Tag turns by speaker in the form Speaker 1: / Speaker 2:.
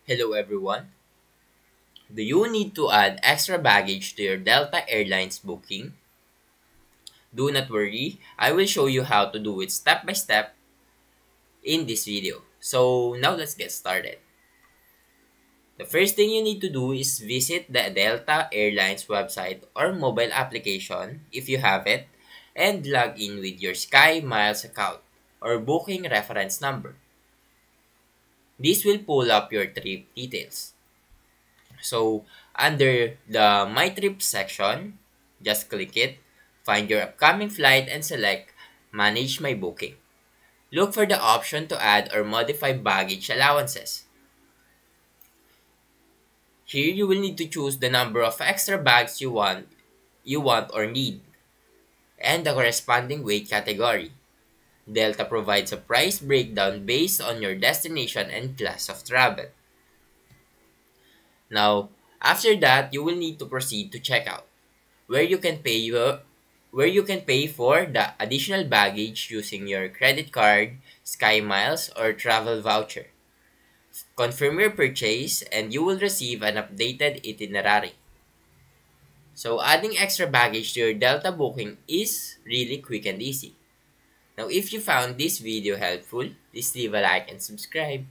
Speaker 1: Hello everyone. Do you need to add extra baggage to your Delta Airlines booking? Do not worry, I will show you how to do it step by step in this video. So now let's get started. The first thing you need to do is visit the Delta Airlines website or mobile application if you have it and log in with your Sky Miles account or booking reference number. This will pull up your trip details. So, under the My Trip section, just click it, find your upcoming flight, and select Manage My Booking. Look for the option to add or modify baggage allowances. Here, you will need to choose the number of extra bags you want or need, and the corresponding weight category. Delta provides a price breakdown based on your destination and class of travel. Now, after that, you will need to proceed to checkout, where you can pay for the additional baggage using your credit card, Sky Miles, or travel voucher. Confirm your purchase and you will receive an updated itinerary. So adding extra baggage to your Delta booking is really quick and easy. Now if you found this video helpful, please leave a like and subscribe.